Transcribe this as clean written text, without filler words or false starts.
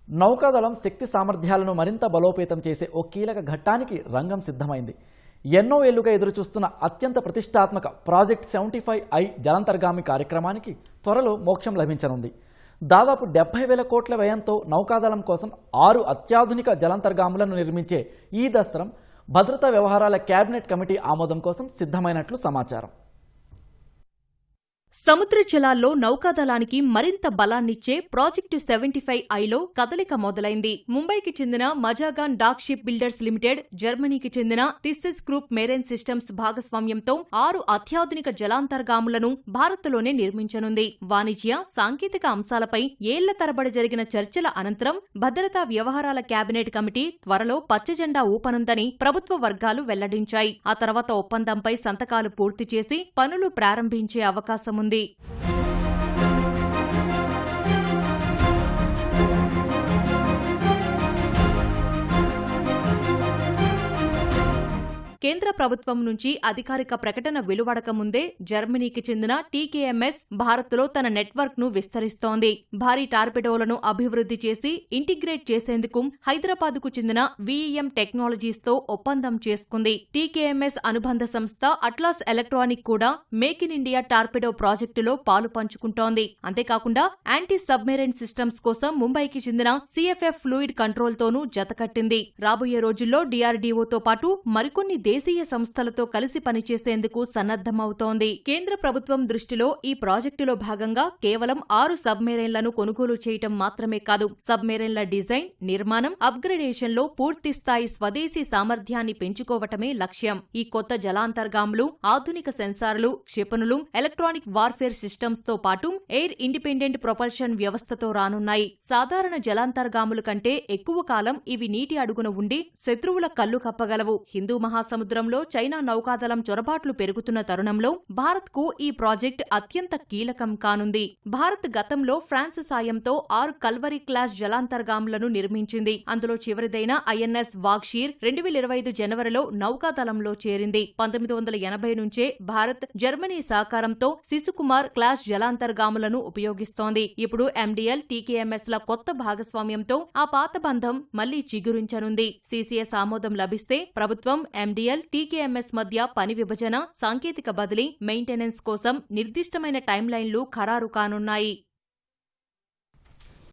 నౌకాదళం శక్తి సామర్థ్యాలను మరింత బలోపేతం చేసే ఓ కీలక ఘట్టానికి రంగం సిద్ధమైంది. ఎన్నో ఏళ్లుగా ఎదురుచూస్తున్న అత్యంత ప్రతిష్టాత్మక ప్రాజెక్ట్ 75I జలాంతర్గామి కార్యక్రమానికి త్వరలో మోక్షం లభించనుంది. దాదాపు 70,000 కోట్ల వ్యయంతో నౌకాదళం కోసం 6 అత్యాధునిక జలాంతర్గాములను నిర్మించే ఈ దస్త్రం భద్రతా వ్యవహారాల కేబినెట్ కమిటీ ఆమోదం కోసం సిద్ధమైనట్లు సమాచారం. సముద్ర జలాల్లో నౌకాదళానికి మరింత బలాన్నిచ్చే ప్రాజెక్టు 75Iలో కదలిక మొదలైంది. ముంబైకి చెందిన Mazagon dock ship builders limited, జర్మనీకి చెందిన థిస్సెస్ గ్రూప్ మెరైన్ సిస్టమ్స్ భాగస్వామ్యంతో 6 అత్యాధునిక జలాంతర్గాములను భారత్లోనే నిర్మించనుంది. వాణిజ్య, సాంకేతిక అంశాలపై ఏళ్ల తరబడి జరిగిన చర్చల అనంతరం భద్రతా వ్యవహారాల కేబినెట్ కమిటీ త్వరలో పచ్చజెండా ఊపనుందని ప్రభుత్వ వర్గాలు వెల్లడించాయి. ఆ తర్వాత ఒప్పందంపై సంతకాలు పూర్తి చేసి పనులు ప్రారంభించే అవకాశం ఉంది. కేంద్ర ప్రభుత్వం నుంచి అధికారిక ప్రకటన వెలువడక ముందే జర్మనీకి చెందిన టీకేఎంఎస్ భారత్లో తన నెట్వర్క్ ను విస్తరిస్తోంది. భారీ టార్పెడోలను అభివృద్ధి చేసి ఇంటిగ్రేట్ చేసేందుకు హైదరాబాద్కు చెందిన వీఈఎం టెక్నాలజీస్ తో ఒప్పందం చేసుకుంది. టీకేఎంఎస్ అనుబంధ సంస్థ అట్లాస్ ఎలక్ట్రానిక్ కూడా మేక్ ఇన్ ఇండియా టార్పెడో ప్రాజెక్టులో పాలు పంచుకుంటోంది. అంతేకాకుండా యాంటీ సబ్మెరైన్ సిస్టమ్స్ కోసం ముంబైకి చెందిన సిఎఫ్ఎఫ్ ఫ్లూయిడ్ కంట్రోల్ తోనూ జతకట్టింది. రాబోయే రోజుల్లో డీఆర్డీఓతో పాటు మరికొన్ని దేశీయ సంస్థలతో కలిసి పనిచేసేందుకు సన్నద్దమవుతోంది. కేంద్ర ప్రభుత్వం దృష్టిలో ఈ ప్రాజెక్టులో భాగంగా కేవలం 6 సబ్మెరైన్లను కొనుగోలు చేయటం మాత్రమే కాదు, సబ్మెరైన్ల డిజైన్, నిర్మాణం, అప్గ్రేడేషన్లో పూర్తిస్థాయి స్వదేశీ సామర్థ్యాన్ని పెంచుకోవటమే లక్ష్యం. ఈ కొత్త జలాంతర్గాములు ఆధునిక సెన్సార్లు, క్షిపణులు, ఎలక్ట్రానిక్ వార్ఫేర్ సిస్టమ్స్ తో పాటు ఎయిర్ ఇండిపెండెంట్ ప్రొపల్షన్ వ్యవస్థతో రానున్నాయి. సాధారణ జలాంతర్గాముల కంటే ఎక్కువ కాలం ఇవి నీటి అడుగున ఉండి శత్రువుల కళ్లు కప్పగలవు. హిందూ మహాసముద్రంలో చైనా నౌకాదళం చొరబాట్లు పెరుగుతున్న తరుణంలో భారత్కు ఈ ప్రాజెక్ట్ అత్యంత కీలకం కానుంది. భారత్ గతంలో ఫ్రాన్స్ సాయంతో 6 కల్వరీ క్లాస్ జలాంతర్గాములను నిర్మించింది. అందులో చివరిదైన ఐఎన్ఎస్ వాగ్షీర్ 2025 జనవరిలో నౌకాదళంలో చేరింది. 1980 నుంచే భారత్, జర్మనీ సహకారంతో శిశుకుమార్ క్లాస్ జలాంతర్గాములను ఉపయోగిస్తోంది. ఇప్పుడు ఎండీఎల్, టీకేఎంఎస్ ల కొత్త భాగస్వామ్యంతో ఆ పాత బంధం మళ్లీ చిగురించనుంది. సీసీఎస్ ఆమోదం లభిస్తే ప్రభుత్వం, ఎండీఎల్, టీకేఎంఎస్ మధ్య పని విభజన, సాంకేతిక బదిలీ, మెయింటెనెన్స్ కోసం నిర్దిష్టమైన టైమ్లైన్లు ఖరారు కానున్నాయి.